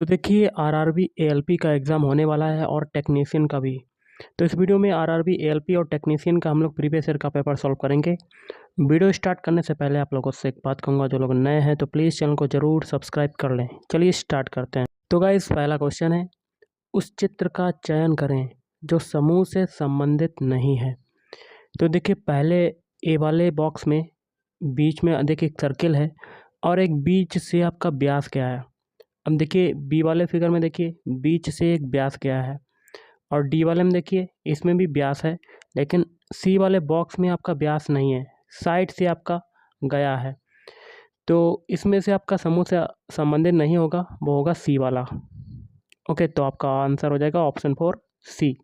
तो देखिए RRB ALP का एग्ज़ाम होने वाला है और टेक्नीशियन का भी। तो इस वीडियो में आरआरबी एएलपी और टेक्नीशियन का हम लोग प्रीवियस ईयर का पेपर सॉल्व करेंगे। वीडियो स्टार्ट करने से पहले आप लोगों से एक बात कहूँगा, जो लोग नए हैं तो प्लीज़ चैनल को ज़रूर सब्सक्राइब कर लें। चलिए स्टार्ट करते हैं। तो गाइस पहला क्वेश्चन है, उस चित्र का चयन करें जो समूह से संबंधित नहीं है। तो देखिए पहले ए वाले बॉक्स में बीच में देखिए एक सर्किल है और एक बीच से आपका व्यास क्या है। अब देखिए बी वाले फिगर में देखिए बीच से एक व्यास गया है और डी वाले में देखिए इसमें भी व्यास है, लेकिन सी वाले बॉक्स में आपका व्यास नहीं है, साइड से आपका गया है। तो इसमें से आपका समूह से संबंधित नहीं होगा, वो होगा सी वाला। ओके, तो आपका आंसर हो जाएगा ऑप्शन 4 सी।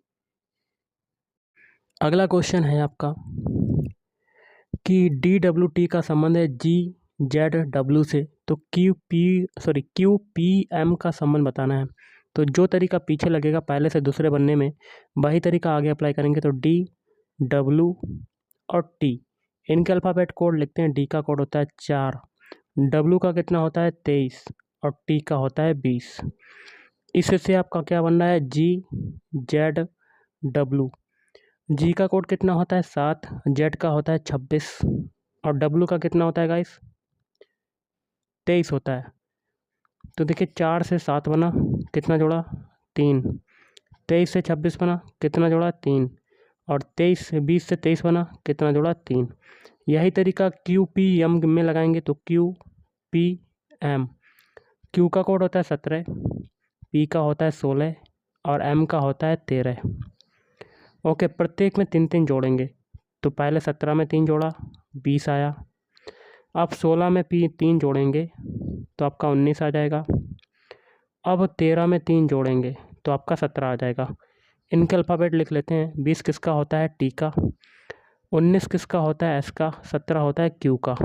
अगला क्वेश्चन है आपका कि डी डब्ल्यू टी का संबंध है जी जेड डब्ल्यू से, तो क्यू पी एम का संबंध बताना है। तो जो तरीका पीछे लगेगा पहले से दूसरे बनने में, वही तरीका आगे अप्लाई करेंगे। तो डी डब्ल्यू और टी, इनके अल्फ़ाबेट कोड लिखते हैं। डी का कोड होता है 4, डब्ल्यू का कितना होता है 23 और टी का होता है 20। इससे आपका क्या बनना है जी जेड डब्ल्यू। जी का कोड कितना होता है 7, जेड का होता है 26 और डब्ल्यू का कितना होता है गाइस 23 होता है। तो देखिए 4 से 7 बना, कितना जोड़ा 3, 23 से 26 बना, कितना जोड़ा 3 और 20 से 23 बना, कितना जोड़ा 3। यही तरीका क्यू पी एम में लगाएंगे। तो क्यू पी एम, क्यू का कोड होता है 17, पी का होता है 16 और एम का होता है 13। ओके, प्रत्येक में 3 3 जोड़ेंगे। तो पहले 17 में 3 जोड़ा 20 आया। अब 16 में 3 जोड़ेंगे तो आपका 19 आ जाएगा। अब 13 में 3 जोड़ेंगे तो आपका 17 आ जाएगा। इनके अल्फ़ाबेट लिख लेते हैं। 20 किसका होता है टी का, 19 किसका होता है एस का, 17 होता है क्यू का।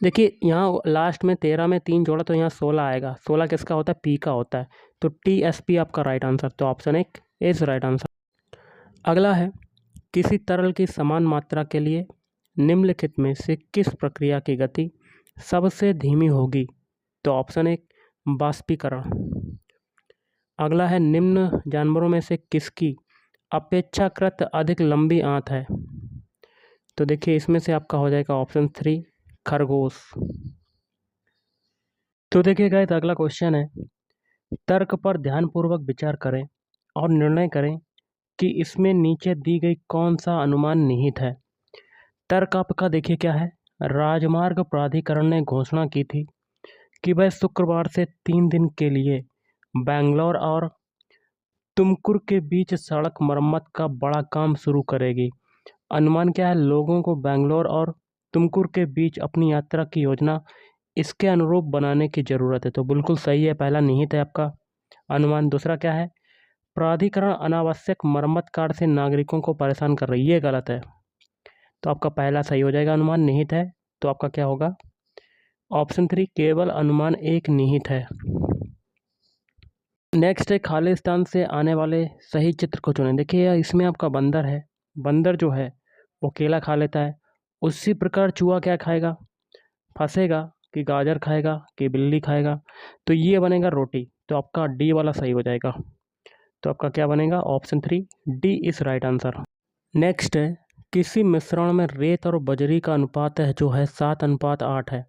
देखिए यहाँ लास्ट में 13 में 3 जोड़ा तो यहाँ 16 आएगा। 16 किसका होता है पी का होता है। तो टी एस पी आपका राइट आंसर। तो ऑप्शन 1 इज राइट आंसर। अगला है, किसी तरल की समान मात्रा के लिए निम्नलिखित में से किस प्रक्रिया की गति सबसे धीमी होगी। तो ऑप्शन 1 बाष्पीकरण। अगला है, निम्न जानवरों में से किसकी अपेक्षाकृत अधिक लंबी आंत है। तो देखिए इसमें से आपका हो जाएगा ऑप्शन 3 खरगोश। तो देखिए गाइस अगला क्वेश्चन है, तर्क पर ध्यानपूर्वक विचार करें और निर्णय करें कि इसमें नीचे दी गई कौन सा अनुमान निहित है। तर्क आपका देखिए क्या है, राजमार्ग प्राधिकरण ने घोषणा की थी कि वह शुक्रवार से 3 दिन के लिए बेंगलोर और तुमकुर के बीच सड़क मरम्मत का बड़ा काम शुरू करेगी। अनुमान क्या है, लोगों को बेंगलोर और तुमकुर के बीच अपनी यात्रा की योजना इसके अनुरूप बनाने की ज़रूरत है। तो बिल्कुल सही है, पहला निहित है आपका अनुमान। दूसरा क्या है, प्राधिकरण अनावश्यक मरम्मत कार्य से नागरिकों को परेशान कर रही है, ये गलत है। तो आपका पहला सही हो जाएगा, अनुमान निहित है। तो आपका क्या होगा ऑप्शन 3 केवल अनुमान एक निहित है। नेक्स्ट है, खाली स्थान से आने वाले सही चित्र को चुनें। देखिए इसमें आपका बंदर है, बंदर जो है वो केला खा लेता है। उसी प्रकार चूहा क्या खाएगा, फंसेगा कि गाजर खाएगा कि बिल्ली खाएगा। तो ये बनेगा रोटी। तो आपका डी वाला सही हो जाएगा। तो आपका क्या बनेगा option 3 D is right answer. Next है, किसी मिश्रण में रेत और बजरी का अनुपात है जो है 7:8 है।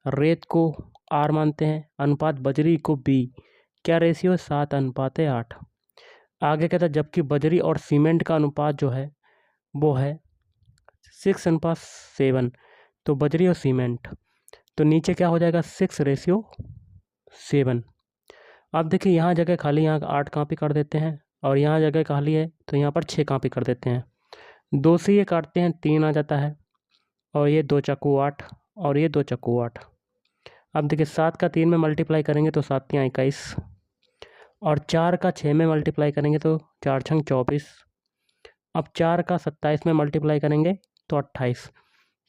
रेत को आर मानते हैं, अनुपात बजरी को बी, क्या रेशियो है 7:8। आगे कहता है, जबकि बजरी और सीमेंट का अनुपात जो है वो है 6:7। तो बजरी और सीमेंट, तो नीचे क्या हो जाएगा 6:7। अब देखिए यहाँ जगह खाली, यहाँ 8 कॉपी कर देते हैं और यहाँ जगह खाली है तो यहाँ पर 6 कॉपी कर देते हैं। 2 से ये काटते हैं 3 आ जाता है और ये 2 चक्कू 8 और ये 2 चक्कू 8। अब देखिए 7 का 3 में मल्टीप्लाई करेंगे तो 7 3 21 और 4 का 6 में मल्टीप्लाई करेंगे तो 4 6 24। अब 4 का 27 में मल्टीप्लाई करेंगे तो 28।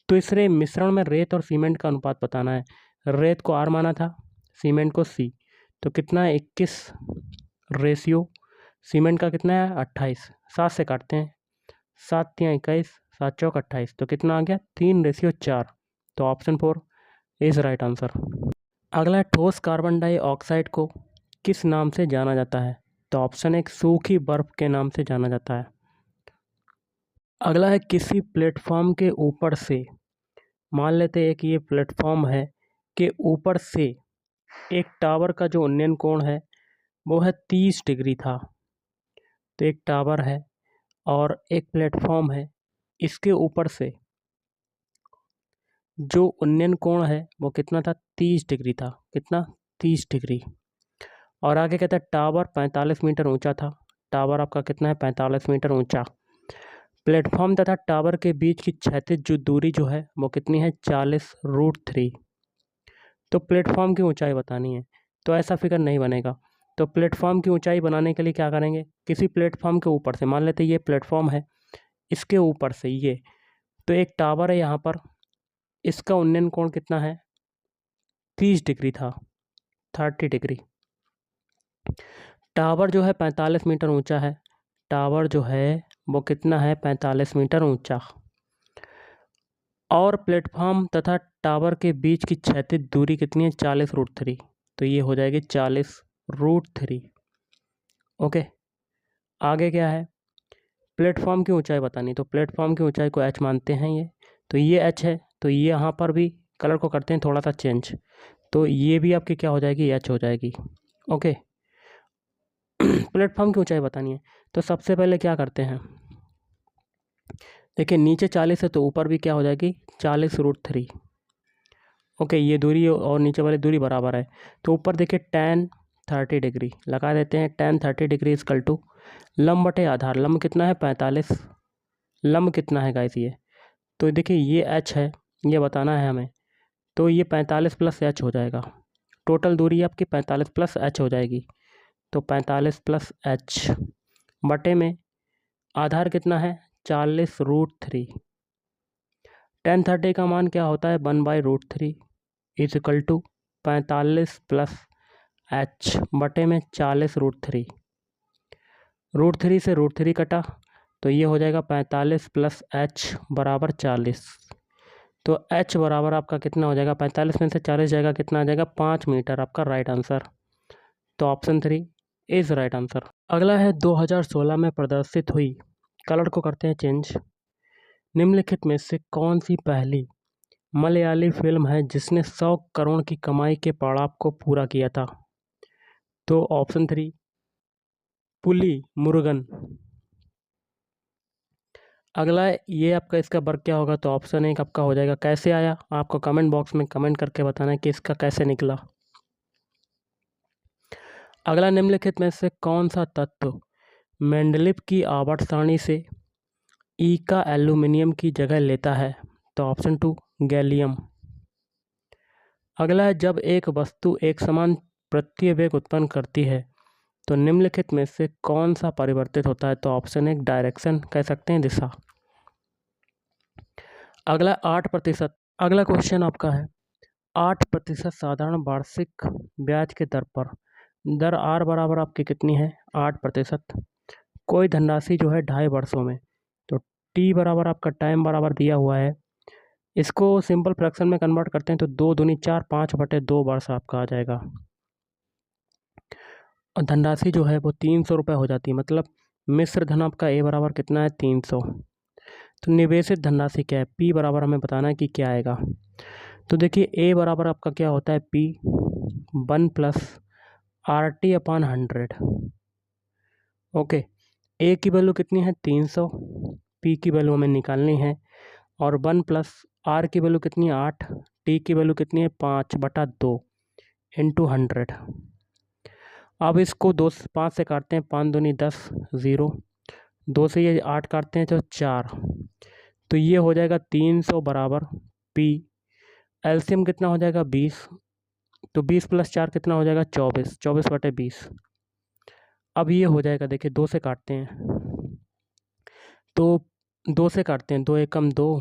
तो इस मिश्रण में रेत और सीमेंट का अनुपात बताना है। रेत को आर माना था, सीमेंट को सी। तो कितना है 21 रेशियो, सीमेंट का कितना है 28। 7 से काटते हैं, 7 3 21, 7 चौक 28। तो कितना आ गया 3:4। तो ऑप्शन 4 इज राइट आंसर। अगला है ठोस कार्बन डाइऑक्साइड को किस नाम से जाना जाता है? तो ऑप्शन एक सूखी बर्फ के नाम से जाना जाता है। अगला है किसी प्लेटफॉर्म के ऊपर से, मान लेते हैं कि ये प्लेटफॉर्म है के ऊपर से एक टावर का जो उन्नयन कोण है वो है 30 डिग्री था। तो एक टावर है और एक प्लेटफॉर्म है, इसके ऊपर से जो उन्नयन कोण है वो कितना था? 30 डिग्री था। कितना? 30 डिग्री। और आगे कहता है टावर 45 मीटर ऊंचा था। टावर आपका कितना है? 45 मीटर ऊंचा। प्लेटफॉर्म तथा टावर के बीच की क्षैतिज जो दूरी जो है वो कितनी है? 40√3। तो प्लेटफॉर्म की ऊंचाई बतानी है, तो ऐसा फिगर नहीं बनेगा। तो प्लेटफॉर्म की ऊंचाई बनाने के लिए क्या करेंगे? किसी प्लेटफॉर्म के ऊपर से, मान लेते ये प्लेटफॉर्म है, इसके ऊपर से ये, तो एक टावर है यहाँ पर, इसका उन्नयन कोण कितना है? 30 डिग्री था, 30 डिग्री। टावर जो है 45 मीटर ऊंचा है। टावर जो है वो कितना है? 45 मीटर ऊंचा। और प्लेटफॉर्म तथा टावर के बीच की क्षैतिज दूरी कितनी है? 40√3। तो ये हो जाएगी 40√3। ओके, आगे क्या है? प्लेटफॉर्म की ऊंचाई बतानी। तो प्लेटफॉर्म की ऊंचाई को h मानते हैं ये, तो ये h है। तो ये यहाँ पर भी कलर को करते हैं थोड़ा सा चेंज, तो ये भी आपकी क्या हो जाएगी? h हो जाएगी। ओके, प्लेटफॉर्म की ऊंचाई बतानी है, तो सबसे पहले क्या करते हैं? देखिए नीचे 40 है तो ऊपर भी क्या हो जाएगी? 40√3। ओके, ये दूरी और नीचे वाली दूरी बराबर है, तो ऊपर देखिए tan 30 डिग्री लगा देते हैं। tan 30 डिग्री इजकल टू लंब बटे आधार। लंब कितना है? 45। लंब कितना है गाइस ये? तो देखिए ये h है, ये बताना है हमें। तो ये 45 प्लस h हो जाएगा। टोटल दूरी आपकी 45 प्लस h हो जाएगी। तो 45 प्लस h बटे में आधार कितना है? 40√3। tan 30 का मान क्या होता है? 1/√3 is equal to 45 plus h बटे में 40√3। √3 से √3 कटा, तो ये हो जाएगा 45 प्लस h बराबर 40। तो h बराबर आपका कितना हो जाएगा? 45 में से 40 जाएगा, कितना आ जाएगा? 5 मीटर। आपका राइट आंसर। तो ऑप्शन 3 इज राइट आंसर। अगला है 2016 में प्रदर्शित हुई, कलर को करते हैं चेंज, निम्नलिखित में से कौन सी पहली मलयाली फिल्म है जिसने 100 करोड़ की कमाई के पड़ाव को पूरा किया था? तो ऑप्शन 3 पुली मुरुगन। अगला ये आपका इसका वर्ग क्या होगा? तो ऑप्शन 1 आपका हो जाएगा कैसे आया। आपको कमेंट बॉक्स में कमेंट करके बताना है कि इसका कैसे निकला। अगला निम्नलिखित में से कौन सा तत्व मेंडलीव की आवर्त सारणी से ई का एल्यूमिनियम की जगह लेता है? तो ऑप्शन 2 गैलियम। अगला है जब एक वस्तु एक समान प्रत्यय वेग उत्पन्न करती है तो निम्नलिखित में से कौन सा परिवर्तित होता है? तो ऑप्शन 1 डायरेक्शन, कह सकते हैं दिशा। अगला 8%। अगला क्वेश्चन आपका है 8% साधारण वार्षिक ब्याज के दर पर दर आर बराबर आपकी कितनी है? 8%। कोई धनराशि जो है 2.5 वर्षों में, तो टी बराबर आपका टाइम बराबर दिया हुआ है। इसको सिंपल फ्रैक्शन में कन्वर्ट करते हैं तो 2 दूनी 4, 5/2 वर्ष आपका आ जाएगा। और धनराशि जो है वो 300 रुपये हो जाती है, मतलब मिश्र धन आपका ए बराबर कितना है? 300। तो निवेशित धनराशि क्या है? पी बराबर हमें बताना है कि क्या आएगा। तो देखिए ए बराबर आपका क्या होता है? P 1 plus RT/100। ओके, ए की वैल्यू कितनी है? 300। पी की वैल्यू हमें निकालनी है, और 1 प्लस आर की वैल्यू कितनी है? 8। टी की वैल्यू कितनी है? 5/2 इंटू 100। अब इसको 2 से 5 से काटते हैं, 5 दूनी 10, 0। 2 से ये 8 काटते हैं तो 4। तो ये हो जाएगा 300 बराबर पी। एलसीएम कितना हो जाएगा? 20। तो 20 प्लस 4 कितना हो जाएगा? 24। 24/20। अब ये हो जाएगा, देखिए 2 से काटते हैं तो 2 से काटते हैं, 2 एकम 2,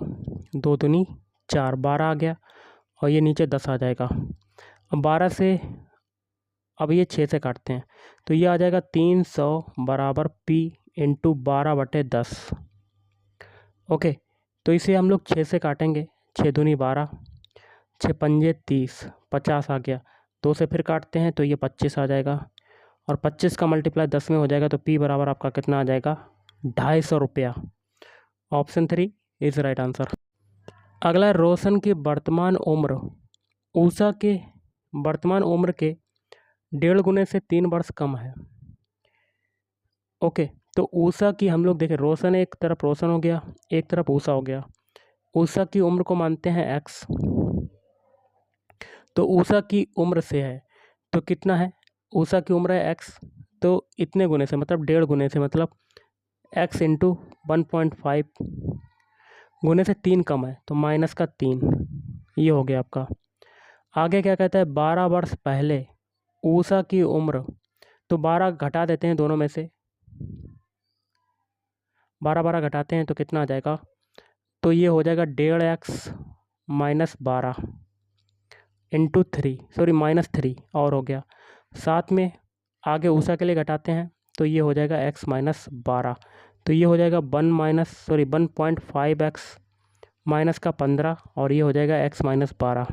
2 दूनी 4, 12 आ गया, और ये नीचे 10 आ जाएगा। अब 12 से अब ये 6 से काटते हैं तो ये आ जाएगा 300 बराबर पी इंटू 12/10। ओके, तो इसे हम लोग 6 से काटेंगे, 6 दूनी 12, 6 पंजे 30, 50 आ गया। 2 से फिर काटते हैं तो ये 25 आ जाएगा, और 25 का मल्टीप्लाई 10 में हो जाएगा, तो P बराबर आपका कितना आ जाएगा, 250 रुपया। Option 3 is right answer. अगला है रोशन की वर्तमान उम्र उषा के वर्तमान उम्र के 1.5 गुने से 3 वर्ष कम है। ओके, तो उषा की हम लोग देखें, रोशन एक तरफ रोशन हो गया, एक तरफ उषा हो गया। उषा की उम्र को मानते हैं x, तो उषा की उम्र से है तो कितना है, उषा की उम्र है x, तो इतने गुने से मतलब 1.5 गुने से, मतलब x इंटू 1.5 गुने से 3 कम है तो माइनस का 3, ये हो गया आपका। आगे क्या कहता है, 12 वर्ष पहले उषा की उम्र, तो 12 घटा देते हैं दोनों में से, 12 घटाते हैं तो कितना आ जाएगा, तो ये हो जाएगा 1.5x माइनस 12 इंटू 3, सॉरी -3 और हो गया। साथ में आगे उषा के लिए घटाते हैं तो ये हो जाएगा x माइनस 12, तो ये हो जाएगा 1.5x माइनस का 15, और ये हो जाएगा x माइनस 12।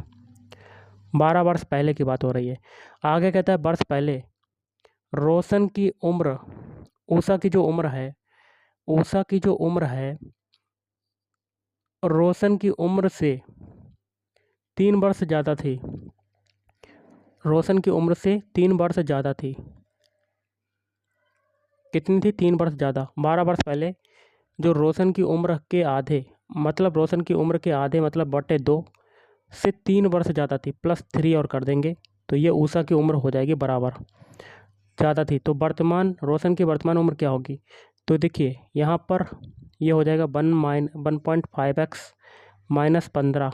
12 वर्ष पहले की बात हो रही है। आगे कहता है वर्ष पहले रोशन की उम्र, उषा की जो उम्र है, उषा की जो उम्र है रोशन की उम्र से 3 वर्ष ज़्यादा थी, रोशन की उम्र से 3 वर्ष ज़्यादा थी। कितनी थी, 3 वर्ष ज़्यादा। 12 वर्ष पहले जो रोशन की उम्र के आधे, मतलब रोशन की उम्र के आधे मतलब बटे 2 से 3 वर्ष ज़्यादा थी, प्लस 3 और कर देंगे तो ये उषा की उम्र हो जाएगी बराबर, ज़्यादा थी। तो वर्तमान रोशन की वर्तमान उम्र क्या होगी, तो देखिए यहाँ पर ये हो जाएगा 1.5x माइनस 15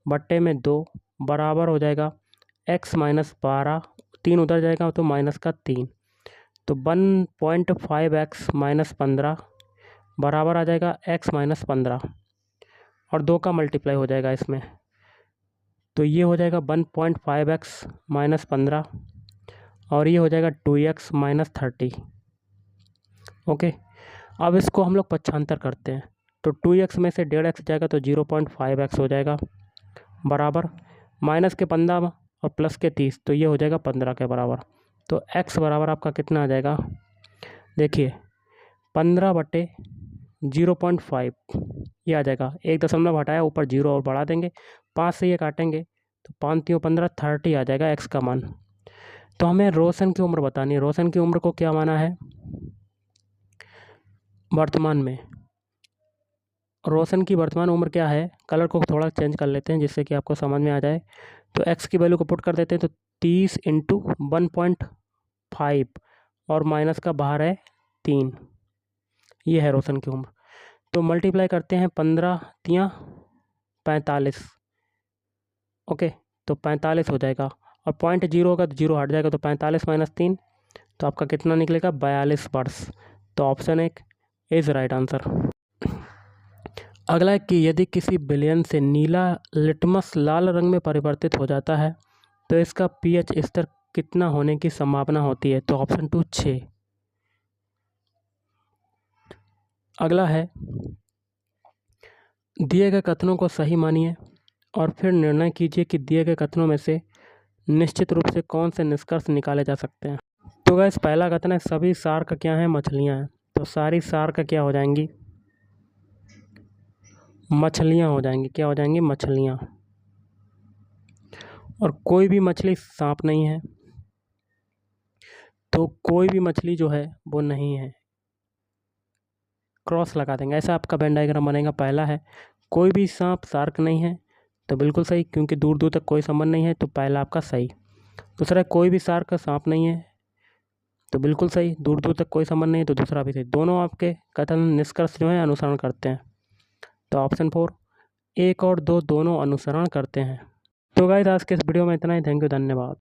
बट्टे में 2 बराबर हो जाएगा x माइनस 12, 3 उधर जाएगा तो माइनस का 3, तो 1.5x माइनस 15 बराबर आ जाएगा x माइनस 15, और 2 का मल्टीप्लाई हो जाएगा इसमें, तो ये हो जाएगा 1.5x माइनस 15, और ये हो जाएगा 2x माइनस 30। ओके, अब इसको हम लोग पक्षांतर करते हैं, तो 2x में से 1.5x जाएगा तो 0.5x हो जाएगा बराबर माइनस के 15 और प्लस के 30, तो ये हो जाएगा 15 के बराबर। तो x बराबर आपका कितना आ जाएगा, देखिए 15 बटे 0.5 ये आ जाएगा, 1 दशमलव हटाया ऊपर 0 और बढ़ा देंगे, 5 से ये काटेंगे तो 5 3 15 30 आ जाएगा x का मान। तो हमें रोशन की उम्र बतानी है, रोशन की उम्र को क्या माना है वर्तमान में, रोशन की वर्तमान उम्र क्या है, कलर को थोड़ा चेंज कर लेते हैं जिससे कि आपको समझ में आ जाए। तो x की वैल्यू को पुट कर देते हैं, तो 30 इंटू 1.5 और माइनस का बाहर है 3, ये है रोशन की उम्र। तो मल्टीप्लाई करते हैं, 15 तियाँ 45, ओके, तो 45 हो जाएगा, और पॉइंट 0 होगा तो 0 हट जाएगा, तो 45 माइनस 3, तो आपका कितना निकलेगा, 42 वर्ष। तो ऑप्शन 1 इज़ राइट आंसर। अगला है कि यदि किसी विलयन से नीला लिटमस लाल रंग में परिवर्तित हो जाता है तो इसका pH स्तर कितना होने की संभावना होती है, तो ऑप्शन 2 6। अगला है दिए गए कथनों को सही मानिए और फिर निर्णय कीजिए कि दिए गए कथनों में से निश्चित रूप से कौन से निष्कर्ष निकाले जा सकते हैं। तो गाइस पहला कथन है सभी शार्क क्या हैं, मछलियां हैं, तो सारी शार्क क्या हो जाएंगी, मछलियां हो जाएंगी, क्या हो जाएंगी, मछलियां। और कोई भी मछली सांप नहीं है, तो कोई भी मछली जो है वो नहीं है, क्रॉस लगा देंगे, ऐसा आपका वेन डायग्राम बनेगा। पहला है कोई भी सांप शार्क नहीं है, तो बिल्कुल सही क्योंकि दूर दूर तक कोई संबंध नहीं है, तो पहला आपका सही। दूसरा है कोई भी शार्क सांप नहीं है, तो बिल्कुल सही, दूर दूर तक कोई संबंध नहीं है, तो दूसरा भी सही। दोनों आपके कथन निष्कर्ष जो है अनुसरण करते हैं, तो ऑप्शन 4 1 और 2 दोनों अनुसरण करते हैं। तो गाइस आज के इस वीडियो में इतना ही, थैंक यू, धन्यवाद।